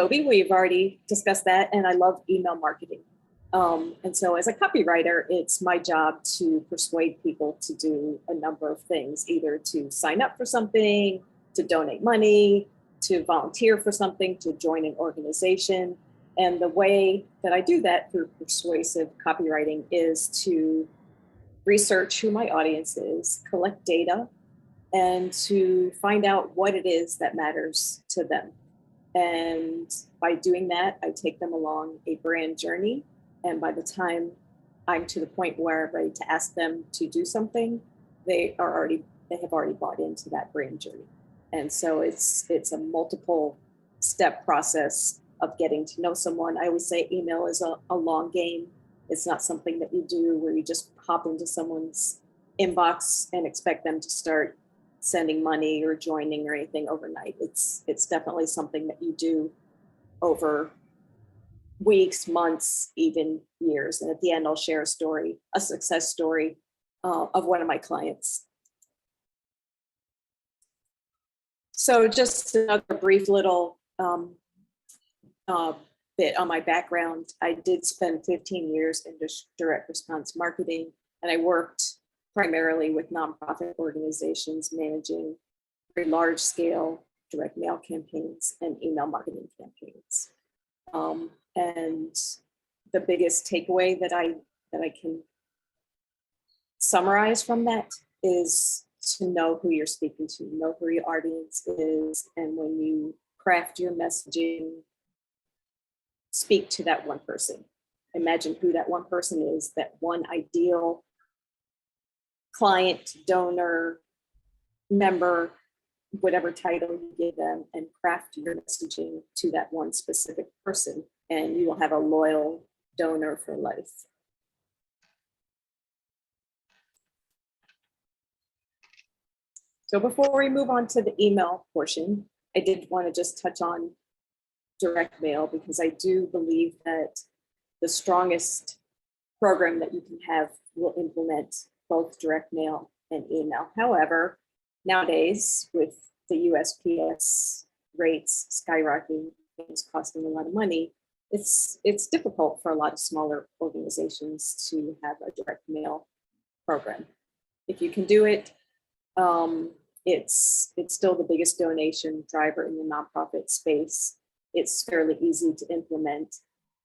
Toby, we've already discussed that, and I love email marketing. And so as a copywriter, it's my job to persuade people to do a number of things, either to sign up for something, to donate money, to volunteer for something, to join an organization. And the way that I do that through persuasive copywriting is to research who my audience is, collect data, and to find out what it is that matters to them. And by doing that, I take them along a brand journey. And by the time I'm to the point where I'm ready to ask them to do something, they have already bought into that brand journey. And so it's a multiple step process of getting to know someone. I always say email is a long game. It's not something that you do where you just hop into someone's inbox and expect them to start sending money or joining or anything overnight. It's definitely something that you do over weeks, months, even years. And at the end, I'll share a success story of one of my clients. So just another brief little bit on my background. I did spend 15 years in direct response marketing, and I worked primarily with nonprofit organizations managing very large scale direct mail campaigns and email marketing campaigns. And the biggest takeaway that I can summarize from that is to know who you're speaking to, know who your audience is, and when you craft your messaging, speak to that one person. Imagine who that one person is, that one ideal client, donor, member, whatever title you give them, and craft your messaging to that one specific person, and you will have a loyal donor for life. So before we move on to the email portion, I did want to just touch on direct mail, because I do believe that the strongest program that you can have will implement both direct mail and email. However, nowadays, with the USPS rates skyrocketing, things costing a lot of money, it's difficult for a lot of smaller organizations to have a direct mail program. If you can do it, it's still the biggest donation driver in the nonprofit space. It's fairly easy to implement.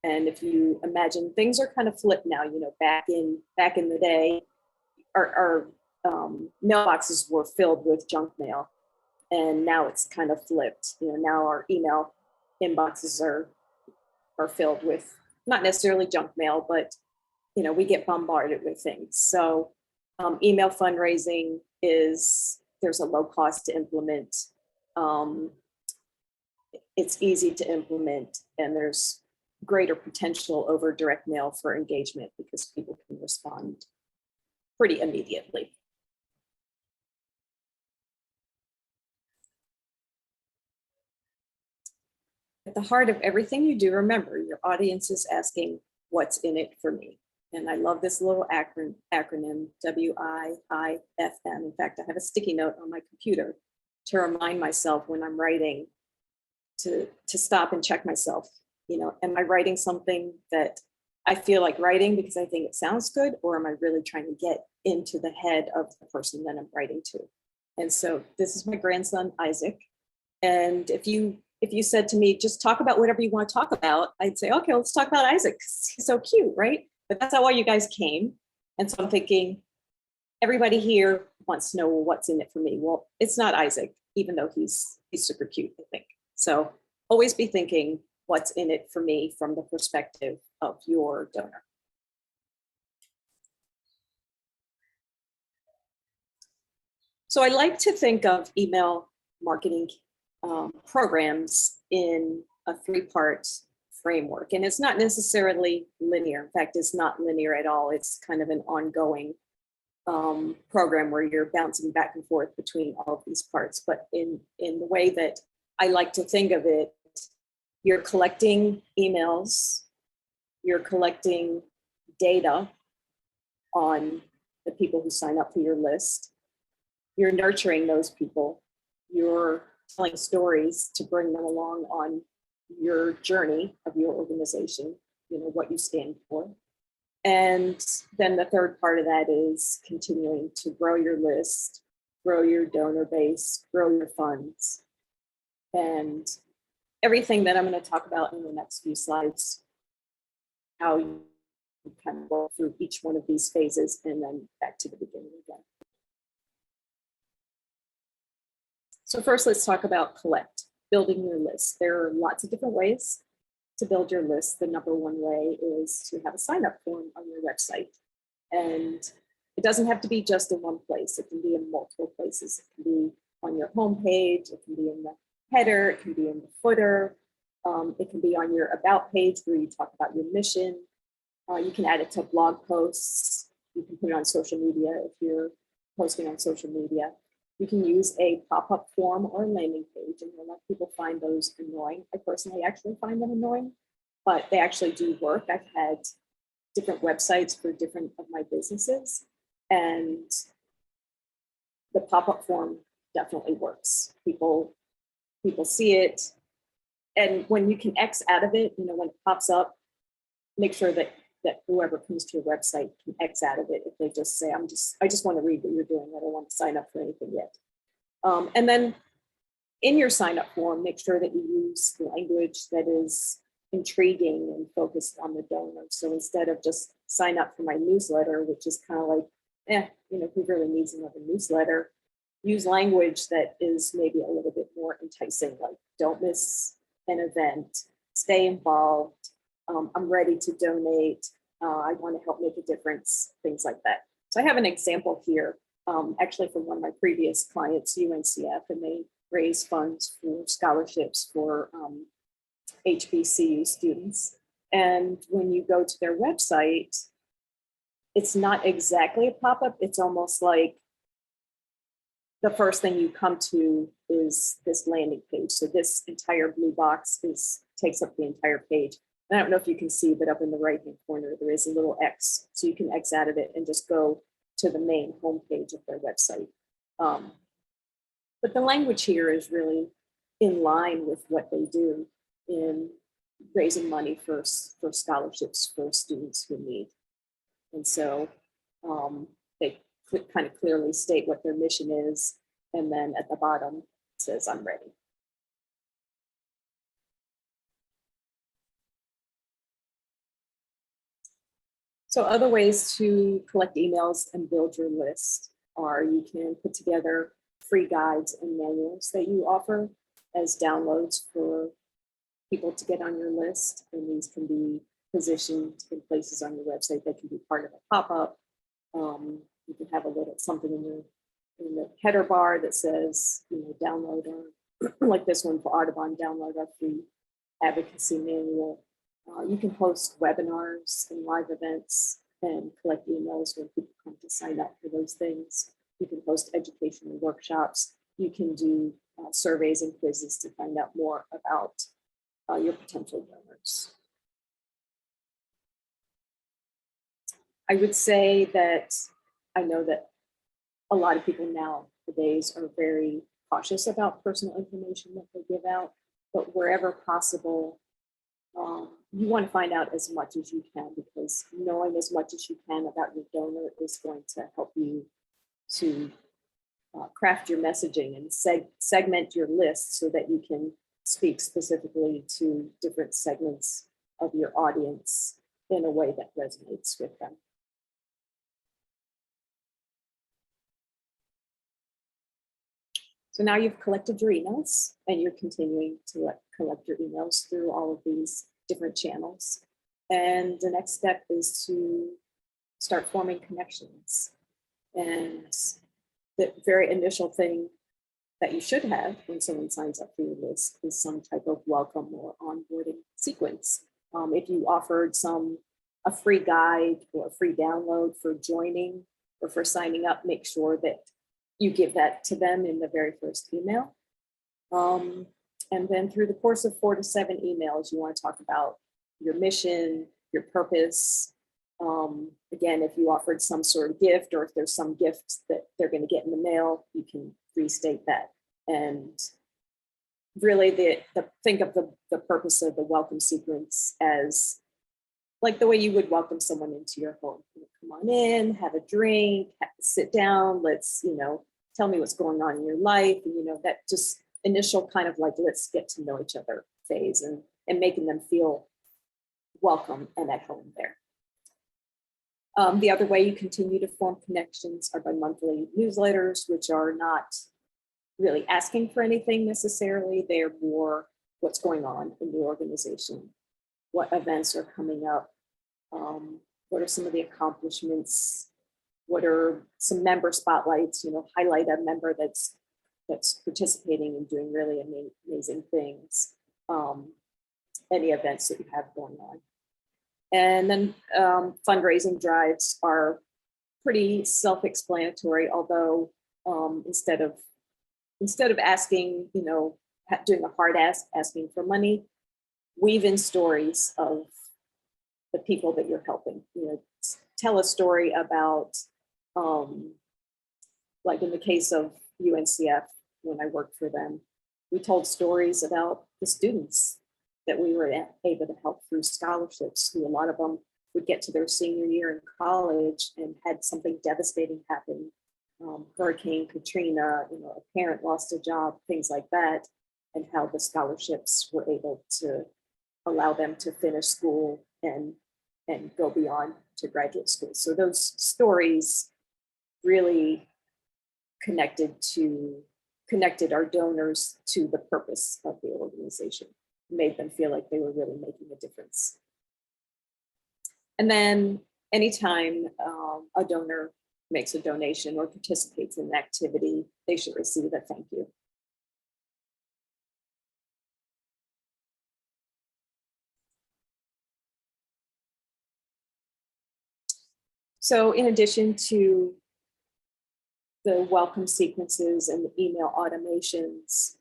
And if you imagine, things are kind of flipped now. You know, back in the day, our mailboxes were filled with junk mail, and now it's kind of flipped. You know, now our email inboxes are filled with not necessarily junk mail, but you know, we get bombarded with things. So email fundraising there's a low cost to implement. It's easy to implement, and there's greater potential over direct mail for engagement because people can respond pretty immediately. At the heart of everything you do, remember, your audience is asking, what's in it for me? And I love this little acronym, WIIFM. In fact, I have a sticky note on my computer to remind myself when I'm writing to stop and check myself. You know, am I writing something that I feel like writing because I think it sounds good, or am I really trying to get into the head of the person that I'm writing to? And so this is my grandson, Isaac. And if you said to me, just talk about whatever you want to talk about, I'd say, okay, let's talk about Isaac. He's so cute, right? But that's not why you guys came. And so I'm thinking, everybody here wants to know, well, what's in it for me? Well, it's not Isaac, even though he's super cute, I think. So always be thinking, what's in it for me from the perspective of your donor. So I like to think of email marketing programs in a 3-part framework, and it's not necessarily linear. In fact, it's not linear at all. It's kind of an ongoing program where you're bouncing back and forth between all of these parts. But in the way that I like to think of it, you're collecting emails, you're collecting data on the people who sign up for your list, you're nurturing those people, you're telling stories to bring them along on your journey of your organization, what you stand for. And then the third part of that is continuing to grow your list, grow your donor base, grow your funds. And everything that I'm going to talk about in the next few slides, how you kind of go through each one of these phases and then back to the beginning again. So first, let's talk about building your list. There are lots of different ways to build your list. The number one way is to have a sign-up form on your website. And it doesn't have to be just in one place. It can be in multiple places. It can be on your homepage. It can be in the header. It can be in the footer. It can be on your about page where you talk about your mission. You can add it to blog posts. You can put it on social media if you're posting on social media. You can use a pop-up form or a landing page, and a lot of people find those annoying. I personally actually find them annoying, but they actually do work. I've had different websites for different of my businesses, and the pop-up form definitely works. People see it, and when you can X out of it, when it pops up, make sure that whoever comes to your website can X out of it if they just say, I just want to read what you're doing. I don't want to sign up for anything yet. And then in your sign up form, make sure that you use language that is intriguing and focused on the donor. So instead of just sign up for my newsletter, which is kind of like, who really needs another newsletter? Use language that is maybe a little bit more enticing, like don't miss an event, stay involved. I'm ready to donate. I want to help make a difference, things like that. So I have an example here, actually from one of my previous clients, UNCF, and they raise funds for scholarships for HBCU students. And when you go to their website, it's not exactly a pop-up. It's almost like the first thing you come to is this landing page. So this entire blue box takes up the entire page. I don't know if you can see, but up in the right-hand corner, there is a little X. So you can X out of it and just go to the main homepage of their website. But the language here is really in line with what they do in raising money for scholarships for students who need. And so they kind of clearly state what their mission is. And then at the bottom, it says, I'm ready. So other ways to collect emails and build your list are you can put together free guides and manuals that you offer as downloads for people to get on your list. And these can be positioned in places on your website that can be part of a pop-up. You can have something in the header bar that says, download like this one for Audubon, download our free advocacy manual. You can host webinars and live events and collect emails when people come to sign up for those things. You can host educational workshops. You can do surveys and quizzes to find out more about your potential donors. I would say that I know that a lot of people nowadays are very cautious about personal information that they give out, but wherever possible, you want to find out as much as you can, because knowing as much as you can about your donor is going to help you to craft your messaging and segment your list so that you can speak specifically to different segments of your audience in a way that resonates with them. So now you've collected your emails and you're continuing to collect your emails through all of these different channels. And the next step is to start forming connections. And the very initial thing that you should have when someone signs up for your list is some type of welcome or onboarding sequence. If you offered a free guide or a free download for joining or for signing up, make sure that you give that to them in the very first email. And then through the course of 4 to 7 emails, you want to talk about your mission, your purpose. Again, if you offered some sort of gift, or if there's some gift that they're going to get in the mail, you can restate that. And really think of the purpose of the welcome sequence as like the way you would welcome someone into your home. Come on in, have a drink, sit down, let's, tell me what's going on in your life. And, that just initial kind of like, let's get to know each other phase and making them feel welcome and at home there. The other way you continue to form connections are by monthly newsletters, which are not really asking for anything necessarily. They're more what's going on in the organization, what events are coming up, what are some of the accomplishments, what are some member spotlights, highlight a member that's participating and doing really amazing things, any events that you have going on. And then fundraising drives are pretty self-explanatory, although instead of asking, doing a hard ask, asking for money, weave in stories of the people that you're helping. Tell a story about, like in the case of UNCF, when I worked for them, we told stories about the students that we were able to help through scholarships, who a lot of them would get to their senior year in college and had something devastating happen. Hurricane Katrina, a parent lost a job, things like that, and how the scholarships were able to allow them to finish school and go beyond to graduate school. So those stories really connected our donors to the purpose of the organization, made them feel like they were really making a difference. And then anytime a donor makes a donation or participates in an activity, they should receive a thank you. So in addition to the welcome sequences and the email automations,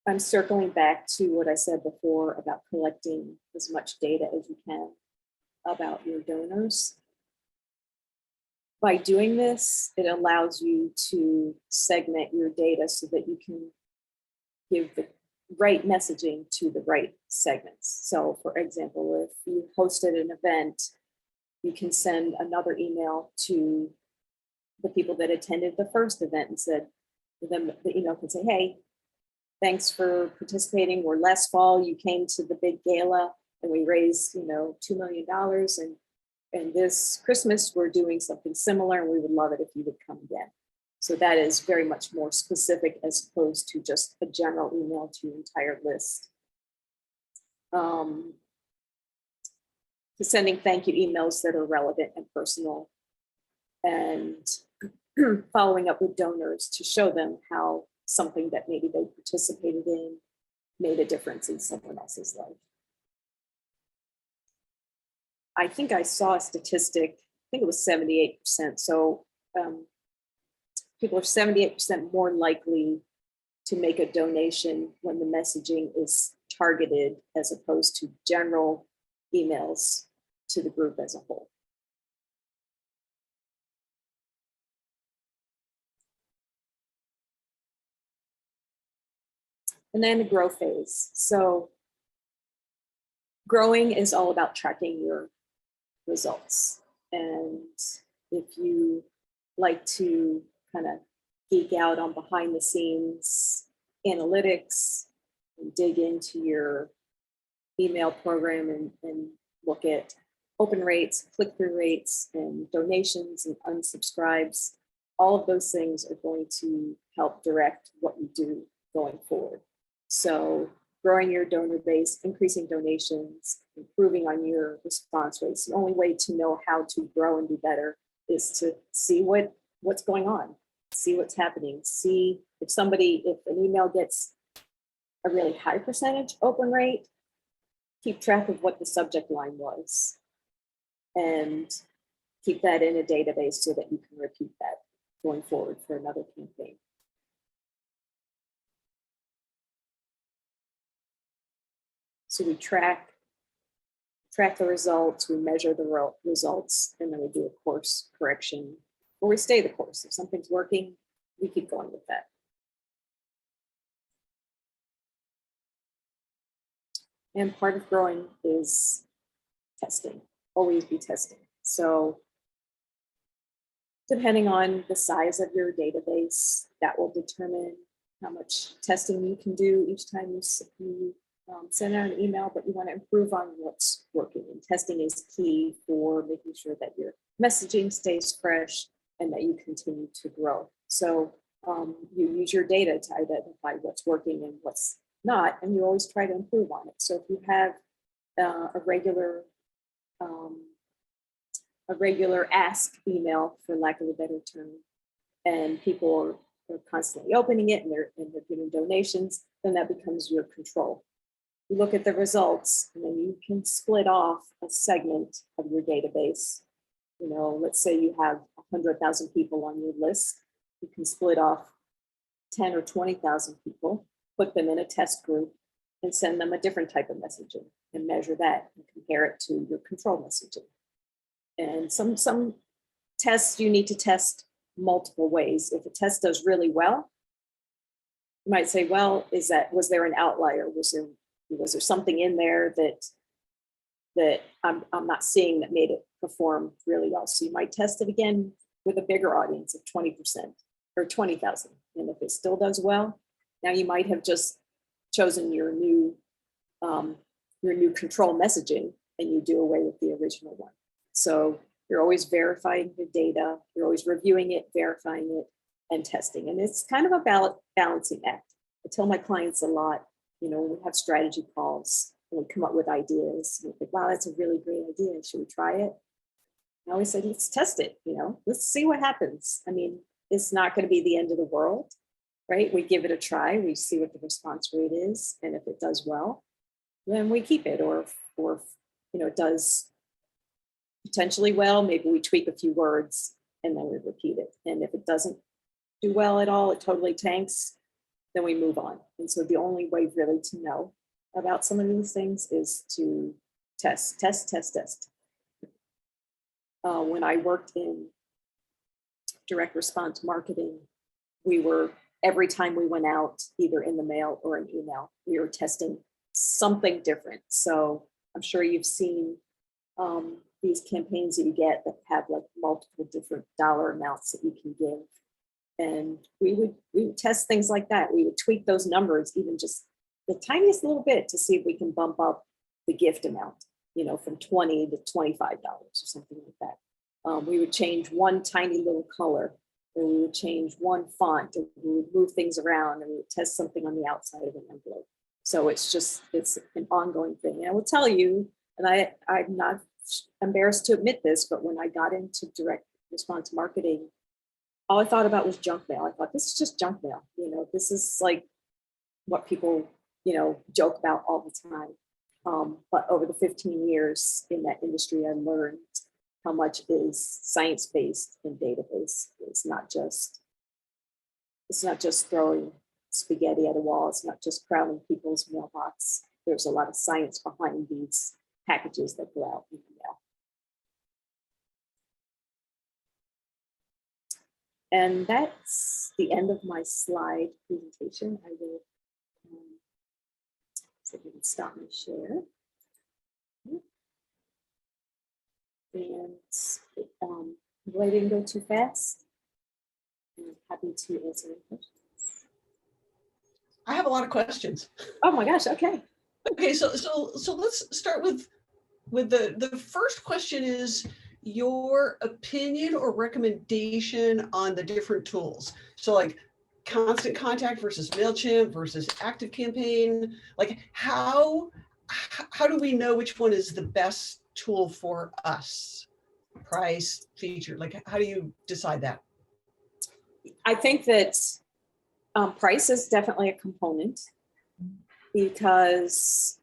I'm circling back to what I said before about collecting as much data as you can about your donors. By doing this, it allows you to segment your data so that you can give the right messaging to the right segments. So for example, if you hosted an event, you can send another email to the people that attended the first event and said, the email can say, hey, thanks for participating. Or last fall, you came to the big gala and we raised, $2 million. And this Christmas, we're doing something similar and we would love it if you would come again. So that is very much more specific as opposed to just a general email to your entire list. Sending thank you emails that are relevant and personal, and following up with donors to show them how something that maybe they participated in made a difference in someone else's life. I think I saw a statistic, I think it was 78%. So people are 78% more likely to make a donation when the messaging is targeted as opposed to general emails to the group as a whole. And then the grow phase. So growing is all about tracking your results. And if you like to kind of geek out on behind the scenes analytics and dig into your email program and look at open rates, click-through rates, and donations and unsubscribes, all of those things are going to help direct what you do going forward. So growing your donor base, increasing donations, improving on your response rates. The only way to know how to grow and do better is to see what's going on, see what's happening, see if an email gets a really high percentage open rate, keep track of what the subject line was and keep that in a database so that you can repeat that going forward for another campaign. So we track the results, we measure the results, and then we do a course correction, or we stay the course. If something's working, we keep going with that. And part of growing is testing, always be testing. So depending on the size of your database, that will determine how much testing you can do each time you send out an email, but you want to improve on what's working. And testing is key for making sure that your messaging stays fresh and that you continue to grow. So you use your data to identify what's working and what's not, and you always try to improve on it. So if you have a regular ask email, for lack of a better term, and people are constantly opening it and they're giving donations, then that becomes your control. You look at the results, and then you can split off a segment of your database. You know, let's say you have 100,000 people on your list. You can split off 10 or 20,000 people, put them in a test group, and send them a different type of messaging and measure that and compare it to your control messaging. And some tests you need to test multiple ways. If a test does really well, you might say, well, was there an outlier? Was there something in there that I'm not seeing that made it perform really well? So you might test it again with a bigger audience of 20% or 20,000. And if it still does well, now you might have just chosen your new control messaging, and you do away with the original one. So you're always verifying the data, you're always reviewing it, verifying it, and testing. And it's kind of a balancing act. I tell my clients a lot, you know, we have strategy calls and we come up with ideas. And we think, wow, that's a really great idea. Should we try it? I always say, let's test it, you know, let's see what happens. I mean, it's not going to be the end of the world, right? We give it a try, we see what the response rate is. And if it does well, then we keep it, or you know, it does potentially well, maybe we tweak a few words and then we repeat it. And if it doesn't do well at all, it totally tanks, then we move on. And so the only way really to know about some of these things is to test. When I worked in direct response marketing, every time we went out, either in the mail or an email, we were testing something different. So I'm sure you've seen these campaigns that you get that have like multiple different dollar amounts that you can give. And we would test things like that. We would tweak those numbers, even just the tiniest little bit, to see if we can bump up the gift amount, you know, from $20 to $25 or something like that. We would change one tiny little color, or we would change one font, or we would move things around, and we would test something on the outside of an envelope. So it's an ongoing thing. And I will tell you, and I'm not embarrassed to admit this, but when I got into direct response marketing, all I thought about was junk mail. I thought, this is just junk mail. You know, this is like what people, you know, joke about all the time. But over the 15 years in that industry, I learned how much is science-based and database. It's not just throwing spaghetti at a wall. It's not just crowding people's mailbox. There's a lot of science behind these packages that go out in the mail. And that's the end of my slide presentation. I will so you can stop my share. And I didn't go too fast. I'm happy to answer any questions. I have a lot of questions. Oh my gosh, okay. Okay, so let's start with the first question is your opinion or recommendation on the different tools. So like Constant Contact versus MailChimp versus ActiveCampaign, like how do we know which one is the best tool for us? Price, feature, like how do you decide that? I think that price is definitely a component, because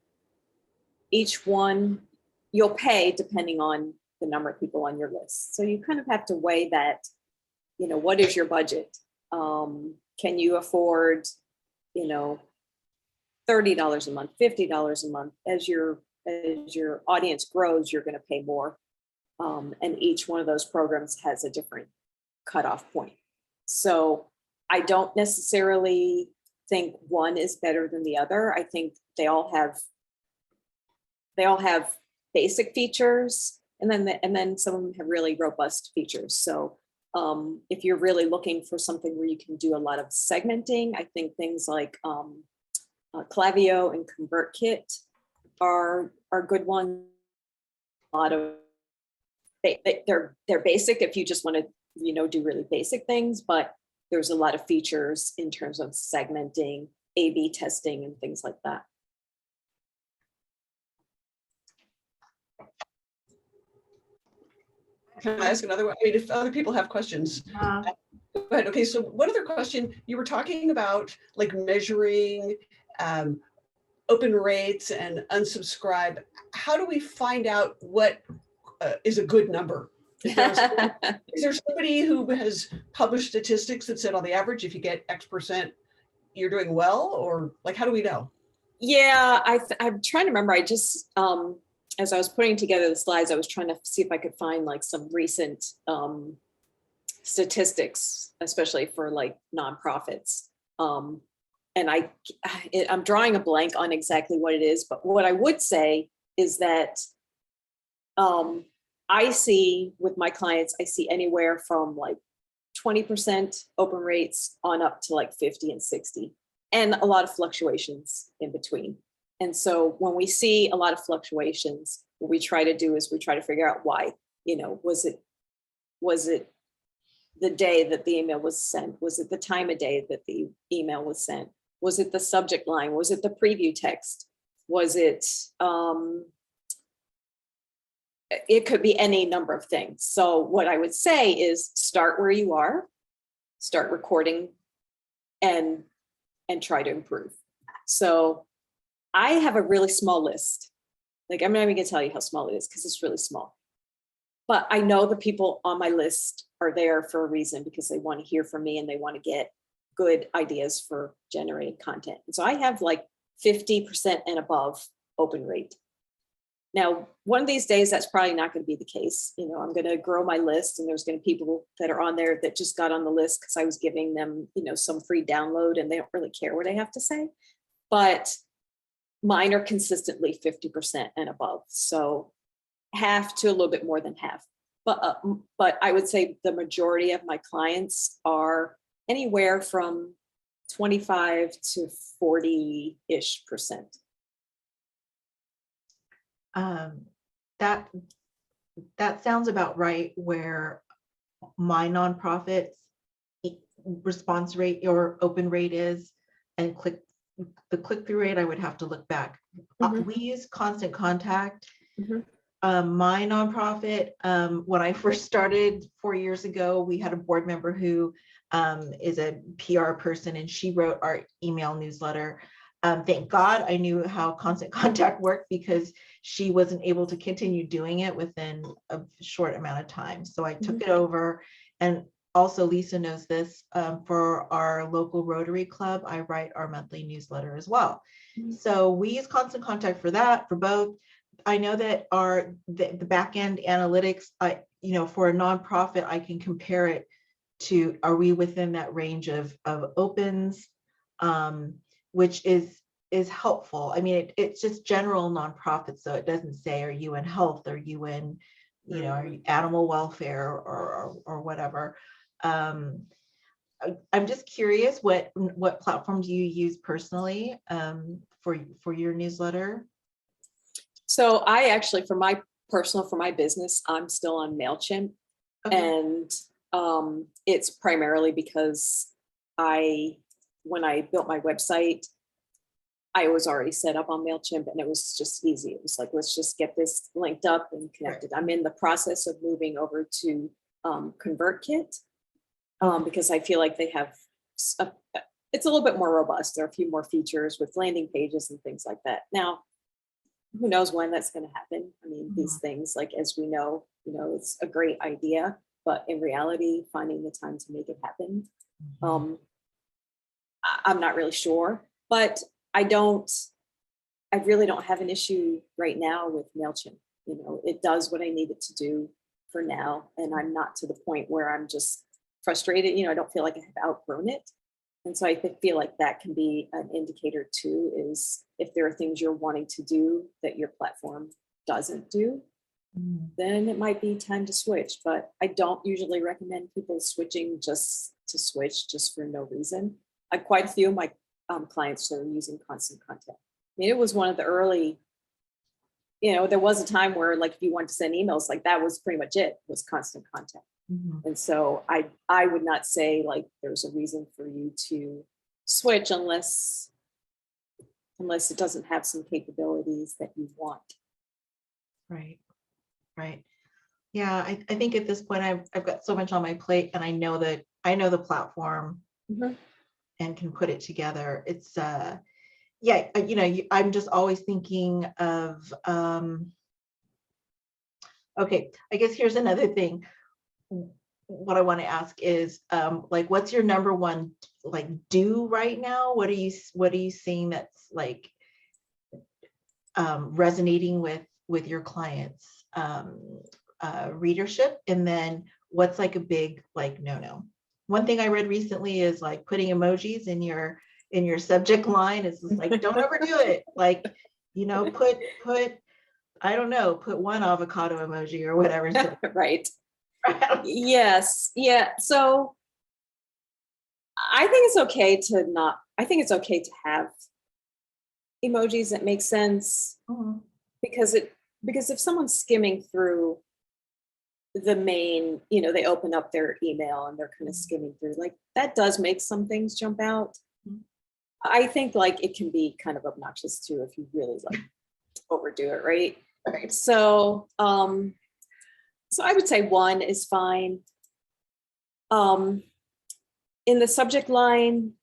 each one you'll pay depending on the number of people on your list. So you kind of have to weigh that, you know, what is your budget? Can you afford, you know, $30 a month, $50 a month? As your audience grows, you're going to pay more. And each one of those programs has a different cutoff point. So I don't necessarily think one is better than the other. I think they all have they all have basic features, and then some of them have really robust features. So if you're really looking for something where you can do a lot of segmenting, I think things like Klaviyo and ConvertKit are good ones. A lot of they're basic if you just want to do really basic things, but there's a lot of features in terms of segmenting, A/B testing, and things like that. Can I ask another one? I mean, if other people have questions. Go ahead. Okay, so one other question. You were talking about like measuring open rates and unsubscribe. How do we find out what is a good number? Is there somebody who has published statistics that said on the average, if you get X%, you're doing well? Or like, how do we know? Yeah, I'm trying to remember. I just, as I was putting together the slides, I was trying to see if I could find like some recent statistics, especially for like nonprofits. And I'm drawing a blank on exactly what it is, but what I would say is that I see with my clients, I see anywhere from like 20% open rates on up to like 50 and 60, and a lot of fluctuations in between. And so when we see a lot of fluctuations, what we try to do is we try to figure out why. Was it the day that the email was sent? Was it the time of day that the email was sent? Was it the subject line? Was it the preview text? Was it, it could be any number of things. So what I would say is start where you are, start recording, and try to improve. So I have a really small list. Like, I'm not even gonna tell you how small it is because it's really small. But I know the people on my list are there for a reason, because they want to hear from me and they want to get good ideas for generating content. And so I have like 50% and above open rate. Now, one of these days, that's probably not going to be the case. I'm going to grow my list, and there's going to be people that are on there that just got on the list because I was giving them, some free download, and they don't really care what I have to say. But mine are consistently 50% and above. So half to a little bit more than half. But I would say the majority of my clients are anywhere from 25 to 40-ish%. That sounds about right, where my nonprofit's response rate or open rate is, and the click-through rate, I would have to look back. Mm-hmm. We use Constant Contact. Mm-hmm. My nonprofit, when I first started 4 years ago, we had a board member who is a PR person, and she wrote our email newsletter. Thank God I knew how Constant Contact worked, because she wasn't able to continue doing it within a short amount of time. So I took it over. And also, Lisa knows this, for our local Rotary Club, I write our monthly newsletter as well. So we use Constant Contact for that, for both. I know that the back end analytics, for a nonprofit, I can compare it to, are we within that range of opens, which is helpful. I mean, it's just general nonprofits, so it doesn't say, are you in health, are you in, are you animal welfare or whatever. I'm just curious, what platform do you use personally for your newsletter? So I actually, for my business, I'm still on MailChimp. Okay. And it's primarily because when I built my website, I was already set up on MailChimp, and it was just easy. It was like, let's just get this linked up and connected. Right. I'm in the process of moving over to ConvertKit because I feel like they have, it's a little bit more robust. There are a few more features with landing pages and things like that. Now, who knows when that's going to happen? I mean, these things, like, as we know, it's a great idea, but in reality, finding the time to make it happen, I'm not really sure. But I really don't have an issue right now with MailChimp. It does what I need it to do for now, and I'm not to the point where I'm just frustrated. I don't feel like I have outgrown it. And so feel like that can be an indicator too, is if there are things you're wanting to do that your platform doesn't do, then it might be time to switch. But I don't usually recommend people switching just to switch just for no reason. Quite a few of my clients are using Constant Contact. I mean, it was one of the early, there was a time where like if you wanted to send emails, like that was pretty much it, was Constant Contact. And so I would not say like there's a reason for you to switch unless it doesn't have some capabilities that you want. Right. Yeah, I think at this point I've got so much on my plate, and I know the platform and can put it together. It's I'm just always thinking of okay, I guess here's another thing. What I want to ask is like, what's your number one like do right now? What are you seeing that's like resonating with your clients readership? And then what's like a big like no? One thing I read recently is like putting emojis in your subject line is like, don't overdo it. Like, put I don't know, put one avocado emoji or whatever. So, right. Yes. Yeah. So I think it's okay to have emojis that make sense, because if someone's skimming through the main, they open up their email and they're kind of skimming through, like that does make some things jump out. I think like it can be kind of obnoxious too if you really like overdo it, right? So I would say one is fine. In the subject line,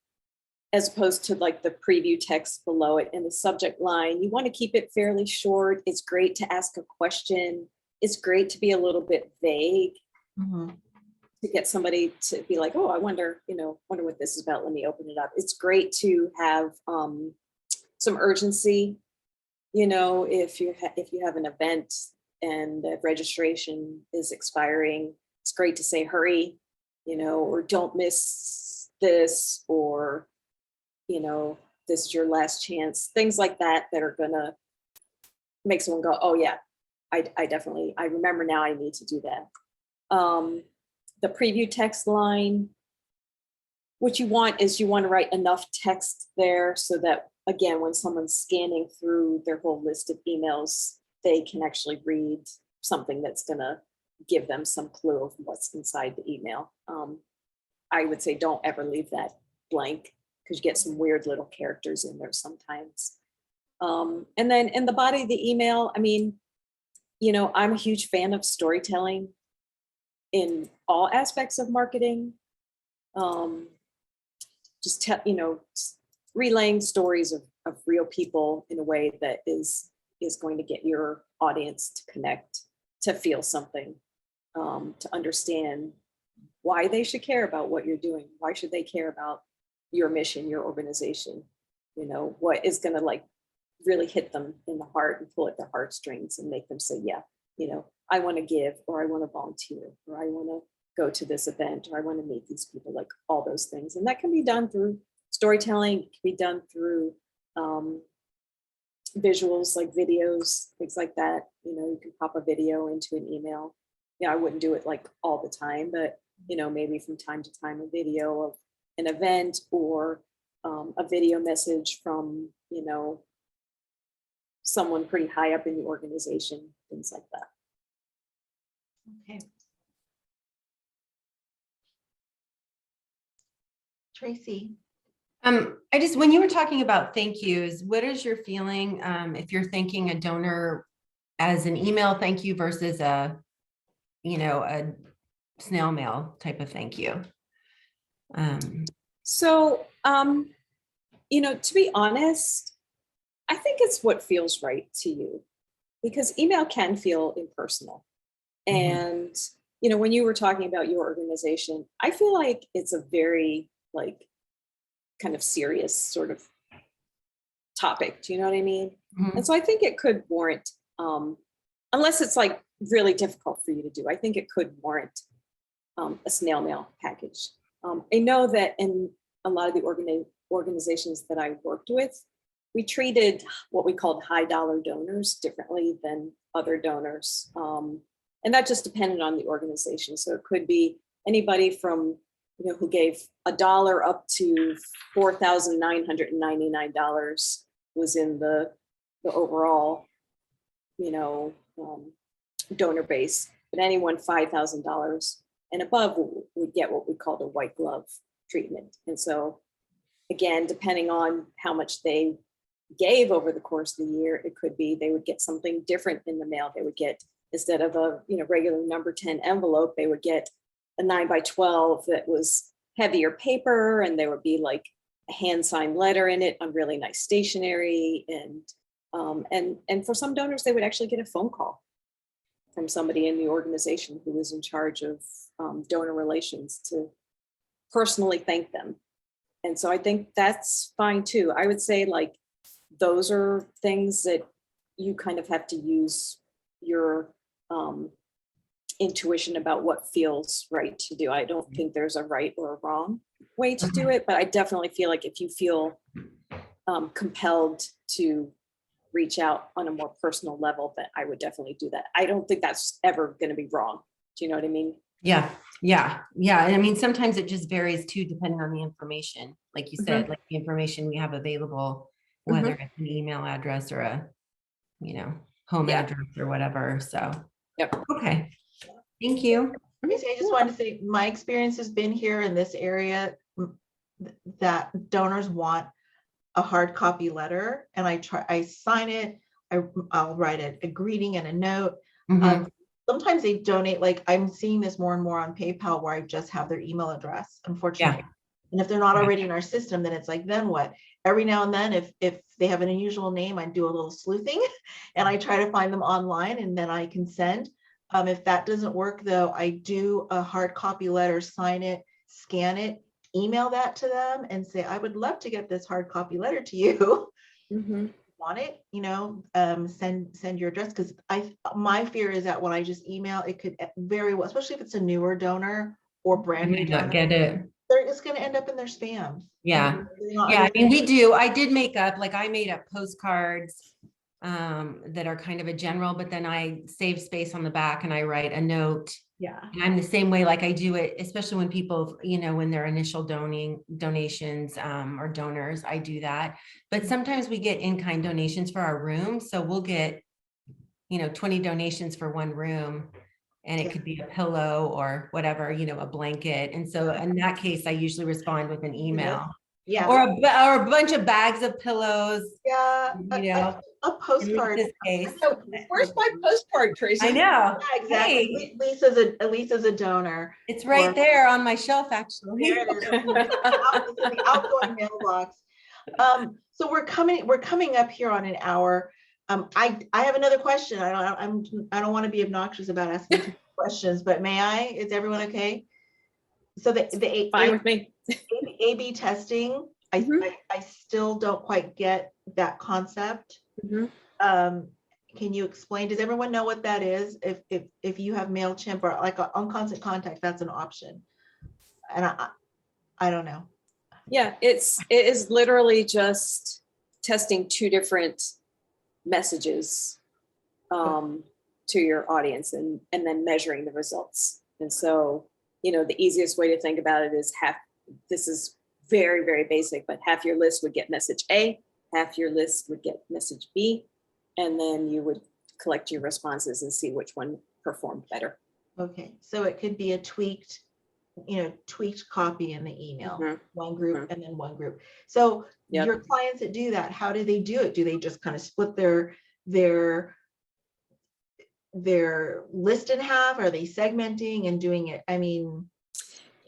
as opposed to like the preview text below it, in the subject line, you want to keep it fairly short. It's great to ask a question. It's great to be a little bit vague to get somebody to be like, oh, I wonder what this is about. Let me open it up. It's great to have some urgency. If you have an event and the registration is expiring, it's great to say hurry, or don't miss this, or this is your last chance. Things like that are gonna make someone go, oh yeah, I remember now, I need to do that. The preview text line, what you want to write enough text there so that, again, when someone's scanning through their whole list of emails, they can actually read something that's going to give them some clue of what's inside the email. I would say don't ever leave that blank, because you get some weird little characters in there sometimes. And then in the body of the email, I mean, I'm a huge fan of storytelling in all aspects of marketing. Relaying stories of real people in a way that is going to get your audience to connect, to feel something, to understand why they should care about what you're doing. Why should they care about your mission, your organization? What is going to like really hit them in the heart and pull at their heartstrings and make them say, yeah, I want to give, or I want to volunteer, or I want to go to this event, or I want to meet these people, like all those things. And that can be done through storytelling. It can be done through visuals, like videos, things like that. You can pop a video into an email. I wouldn't do it like all the time, but maybe from time to time, a video of an event, or a video message from someone pretty high up in the organization, things like that. Okay. Tracy. When you were talking about thank yous, what is your feeling if you're thanking a donor as an email thank you versus a snail mail type of thank you? To be honest, I think it's what feels right to you, because email can feel impersonal. And, when you were talking about your organization, I feel like it's a very like kind of serious sort of topic. Do you know what I mean? And so I think it could warrant, unless it's like really difficult for you to do, I think it could warrant a snail mail package. I know that in a lot of the organizations that I worked with, we treated what we called high dollar donors differently than other donors. And that just depended on the organization. So it could be anybody from, who gave $1 up to $4,999 was in the overall, donor base. But anyone $5,000 and above would get what we called a white glove treatment. And so again, depending on how much they gave over the course of the year, it could be they would get something different in the mail. They would get, instead of a regular number 10 envelope, they would get a 9x12 that was heavier paper, and there would be like a hand signed letter in it on really nice stationery. And for some donors, they would actually get a phone call from somebody in the organization who was in charge of donor relations to personally thank them. And so I think that's fine too. I would say like those are things that you kind of have to use your intuition about what feels right to do. I don't think there's a right or a wrong way to do it, but I definitely feel like if you feel compelled to reach out on a more personal level, that I would definitely do that. I don't think that's ever going to be wrong. Do you know what I mean? Yeah. I mean, sometimes it just varies too, depending on the information. Like you said, like the information we have available, whether it's an email address or a, home address or whatever. So, okay. Thank you. I just wanted to say my experience has been here in this area that donors want a hard copy letter, and I sign it. I'll write a greeting and a note. Sometimes they donate, like I'm seeing this more and more on PayPal, where I just have their email address, unfortunately. And if they're not already in our system, then it's like, then what? Every now and then, if they have an unusual name, I do a little sleuthing and I try to find them online, and then I can send. If that doesn't work though, I do a hard copy letter, sign it, scan it, email that to them and say, I would love to get this hard copy letter to you. Want it, send your address. Because my fear is that when I just email, it could very well, especially if it's a newer donor or brand new donor, get it. It's going to end up in their spam. Yeah. I mean, I did make up, like I made up postcards that are kind of a general, but then I save space on the back and I write a note. And I'm the same way, like I do it, especially when people, when they're initial donations or donors, I do that. But sometimes we get in-kind donations for our room. So we'll get, 20 donations for one room, and it could be a pillow or whatever, a blanket. And so in that case, I usually respond with an email. Or a bunch of bags of pillows. A postcard. Where's my postcard, Tracy? I know. Yeah, exactly. Hey. Lisa's a donor. It's right there on my shelf, actually. There it is. The outgoing mailbox. So we're coming up here on an hour. I have another question. I don't want to be obnoxious about asking questions, but may I? Is everyone okay? So the fine with me. A/B testing. I still don't quite get that concept. Can you explain? Does everyone know what that is? If you have MailChimp or like on Constant Contact, that's an option. And I don't know. Yeah, it is literally just testing two different messages to your audience and then measuring the results. And so, the easiest way to think about it is this is very, very basic, but half your list would get message A, half your list would get message B, and then you would collect your responses and see which one performed better. Okay, so it could be a tweaked copy in the email, one group and then one group. So your clients that do that, how do they do it? Do they just kind of split their list in half? Are they segmenting and doing it? I mean,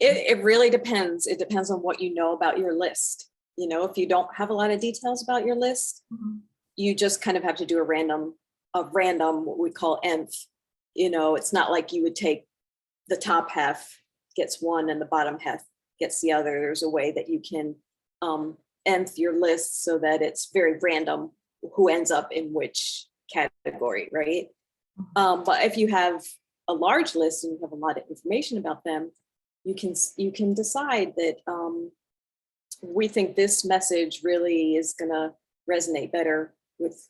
it really depends. It depends on what you know about your list. If you don't have a lot of details about your list, you just kind of have to do a random, what we call nth. It's not like you would take the top half gets one and the bottom half gets the other. There's a way that you can nth your list so that it's very random who ends up in which category, right? But if you have a large list and you have a lot of information about them, you can decide that we think this message really is going to resonate better with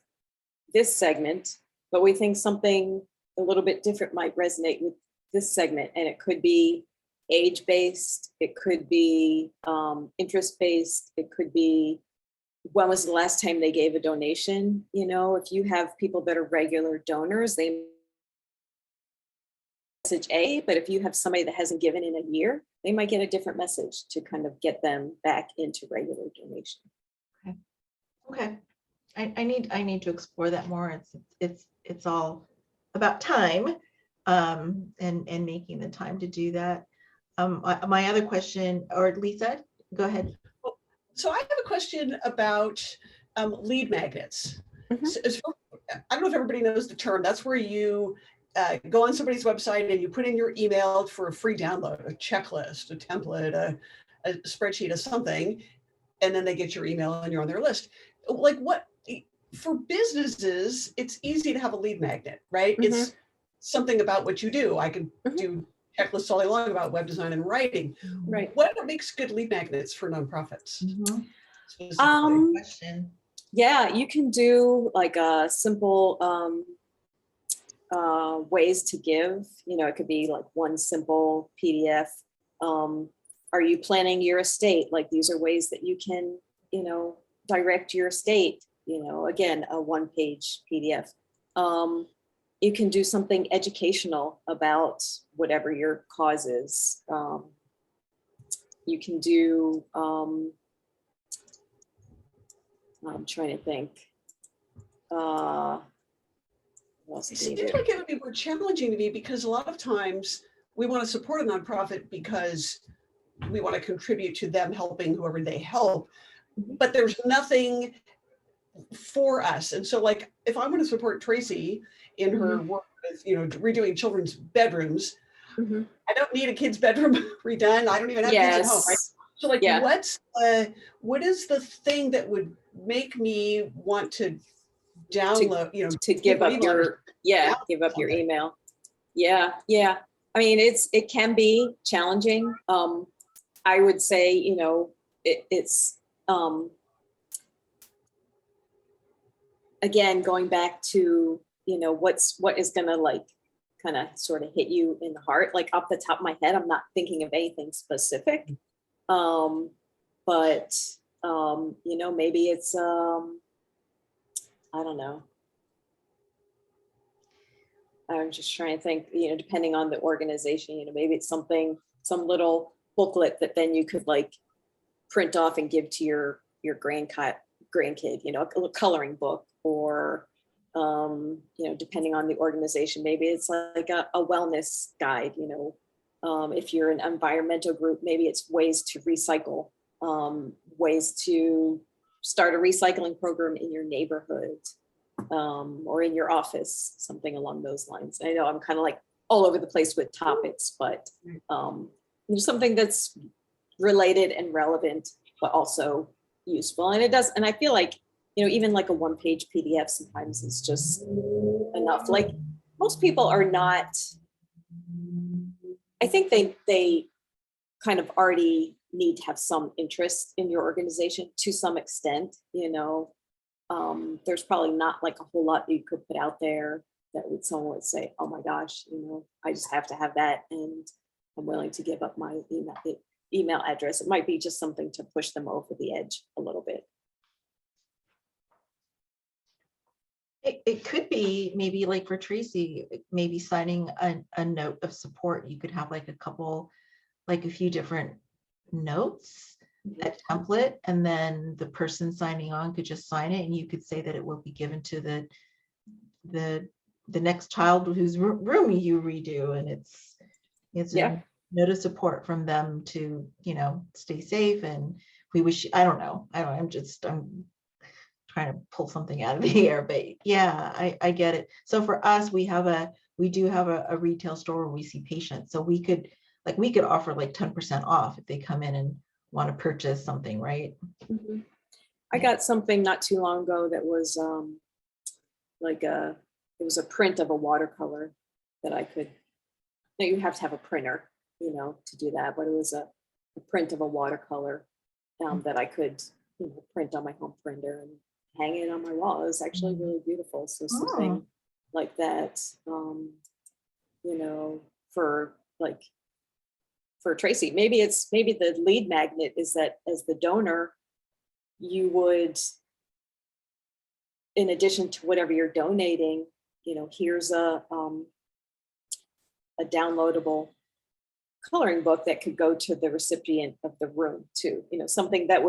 this segment, but we think something a little bit different might resonate with this segment. And it could be age-based, it could be interest-based, it could be when was the last time they gave a donation. You know, if you have people that are regular donors, they message A, but if you have somebody that hasn't given in a year, they might get a different message to kind of get them back into regular donation. Okay. I need to explore that more. It's all about time, and making the time to do that. My other question, or Lisa, go ahead. So I have a question about lead magnets. So, I don't know if everybody knows the term. That's where you go on somebody's website and you put in your email for a free download, a checklist, a template, a spreadsheet of something, and then they get your email and you're on their list. Like, what for businesses, it's easy to have a lead magnet, right? It's something about what you do. I can do checklists all day long about web design and writing. Right. What makes good lead magnets for nonprofits? Question. Yeah, you can do like a simple ways to give. You know, it could be like one simple PDF. Are you planning your estate? Like, these are ways that you can, you know, direct your estate. You know, again, a one-page PDF. You can do something educational about whatever your cause is. You can do, I'm trying to think. It seems like it would be more challenging to me, because a lot of times we want to support a nonprofit because we want to contribute to them helping whoever they help, but there's nothing for us. And so, like, if I want to support Tracy in her work with, you know, redoing children's bedrooms, I don't need a kid's bedroom redone. I don't even have kids at home, right? So, like, what is the thing that would make me want to download, you know, to give up your give up your email? Yeah. I mean, it can be challenging. I would say, you know, it's again, going back to, you know, what is gonna like kind of sort of hit you in the heart. Like, off the top of my head, I'm not thinking of anything specific. But you know, maybe it's I don't know. I'm just trying to think, you know, depending on the organization, you know, maybe it's something, some little booklet that then you could like print off and give to your grandkid, you know, a coloring book, or you know, depending on the organization, maybe it's like a wellness guide, you know. If you're an environmental group, maybe it's ways to recycle, ways to start a recycling program in your neighborhood, or in your office, something along those lines. I know I'm kind of like all over the place with topics, but there's something that's related and relevant, but also useful. And it does, and I feel like, you know, even like a one-page PDF sometimes is just enough. Like, most people are not, I think they kind of already need to have some interest in your organization to some extent, you know. There's probably not like a whole lot that you could put out there that someone would say, oh my gosh, you know, I just have to have that, and I'm willing to give up my email address. It might be just something to push them over the edge a little bit. It could be maybe like for Tracy, maybe signing a note of support. You could have like a few different notes, that template, and then the person signing on could just sign it, and you could say that it will be given to the next child whose room you redo, and it's a note of support from them to, you know, stay safe, and we wish, I'm trying to pull something out of the air, but yeah, I get it. So for us, we do have a retail store where we see patients, so we could offer like 10% off if they come in and want to purchase something, right? I got something not too long ago that was it was a print of a watercolor that I could, now you have to have a printer, you know, to do that, but it was a print of a watercolor, that I could, print on my home printer and hang it on my wall. It was actually really beautiful. So something like that, for Tracy, maybe the lead magnet is that as the donor, you would, in addition to whatever you're donating, here's a downloadable coloring book that could go to the recipient of the room too. Something that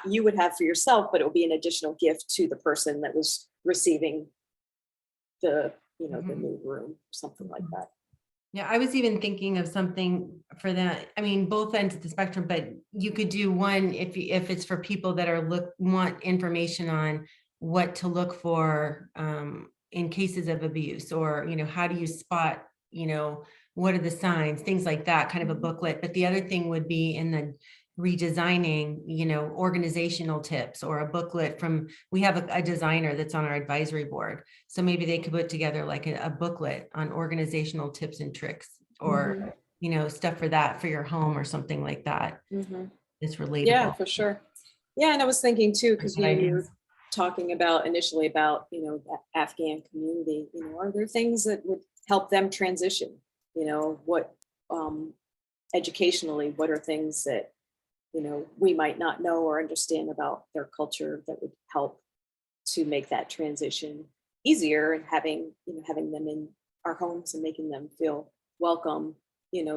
you would have for yourself, but it would be an additional gift to the person that was receiving the new room, something like that. Yeah, I was even thinking of something for that. I mean, both ends of the spectrum, but you could do one if it's for people that want information on what to look for in cases of abuse, or how do you spot, what are the signs, things like that, kind of a booklet. But the other thing would be in the redesigning, organizational tips, or a booklet we have a designer that's on our advisory board. So maybe they could put together like a booklet on organizational tips and tricks, or, stuff for that for your home or something like that. It's relatable. Yeah, for sure. Yeah. And I was thinking too, because you were talking initially about, the Afghan community, are there things that would help them transition? What educationally, what are things that, we might not know or understand about their culture that would help to make that transition easier, and having them in our homes and making them feel welcome,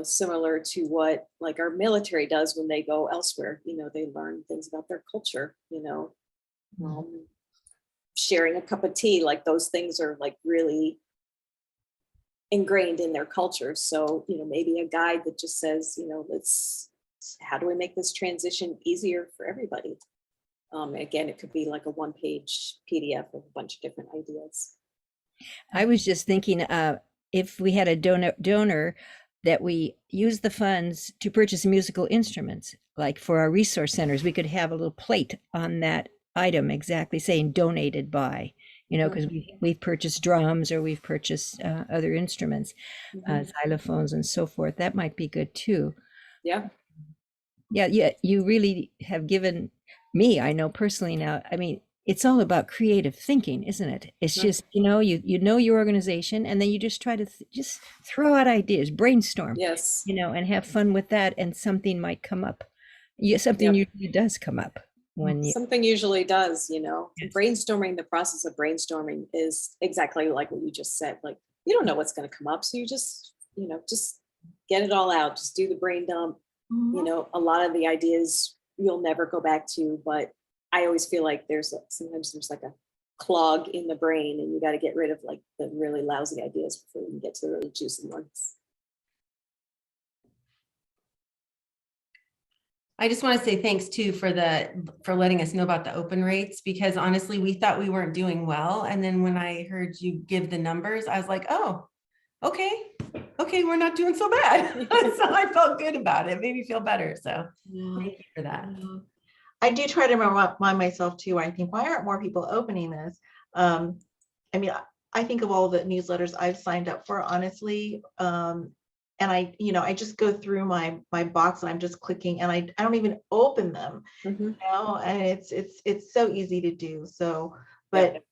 similar to what like our military does when they go elsewhere. They learn things about their culture, sharing a cup of tea, like those things are like really ingrained in their culture. So, maybe a guide that just says, how do we make this transition easier for everybody? Again, it could be like a one-page PDF with a bunch of different ideas. I was just thinking, if we had a donor that we use the funds to purchase musical instruments, like for our resource centers, we could have a little plate on that item exactly saying donated by, because we've purchased drums, or we've purchased other instruments, xylophones and so forth. That might be good too. Yeah. Yeah. You really have given me, I know personally now, I mean, it's all about creative thinking, isn't it? It's just, you know your organization, and then you just try to just throw out ideas, brainstorm, Yes. and have fun with that, and something might come up. Something usually does come up when something usually does, Yes. Brainstorming, the process of brainstorming is exactly like what you just said. Like, you don't know what's going to come up. So you just, just get it all out, just do the brain dump. A lot of the ideas you'll never go back to, but I always feel like sometimes there's like a clog in the brain, and you got to get rid of like the really lousy ideas before you can get to the really juicy ones. I just want to say thanks too for letting us know about the open rates, because honestly, we thought we weren't doing well. And then when I heard you give the numbers, I was like, oh, okay, we're not doing so bad. So I felt good about it. It made me feel better. So thank you for that. I do try to remind myself too. I think, why aren't more people opening this? I mean, I think of all the newsletters I've signed up for, honestly. And I just go through my box, and I'm just clicking, and I don't even open them, and it's so easy to do. So, but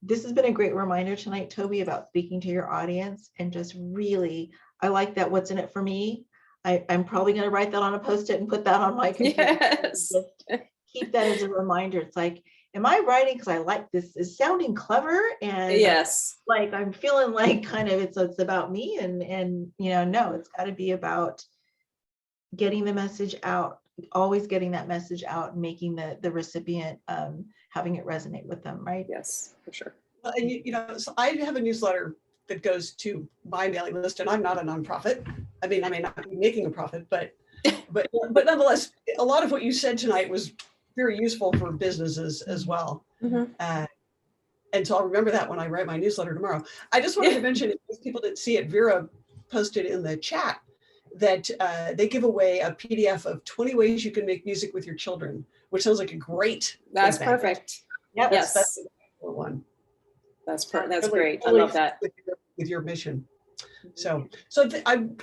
this has been a great reminder tonight, Toby, about speaking to your audience, and just really, I like that. What's in it for me? I'm probably going to write that on a Post-it and put that on my computer. Yes. Just keep that as a reminder. It's like, am I writing because I like this is sounding clever, and Yes, like I'm feeling like kind of it's about me, and no, it's got to be about getting the message out, always getting that message out, and making the recipient having it resonate with them, right? yes, for sure. Well, and so I have a newsletter that goes to my mailing list, and I'm not a nonprofit. I mean, I may not be making a profit, but nonetheless, a lot of what you said tonight was very useful for businesses as well. And so I'll remember that when I write my newsletter tomorrow. I just wanted to mention, if people didn't see it, Vera posted in the chat that they give away a PDF of 20 ways you can make music with your children, which sounds like a great. That's perfect. Yeah, Yes. that's one. That's Really, great. I really love that. With your mission. So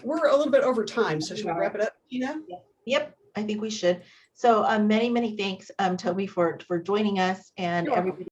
we're a little bit over time. So should we wrap it up, Tina? Yep, I think we should. So many, many thanks, Toby, for joining us, and You're welcome. everybody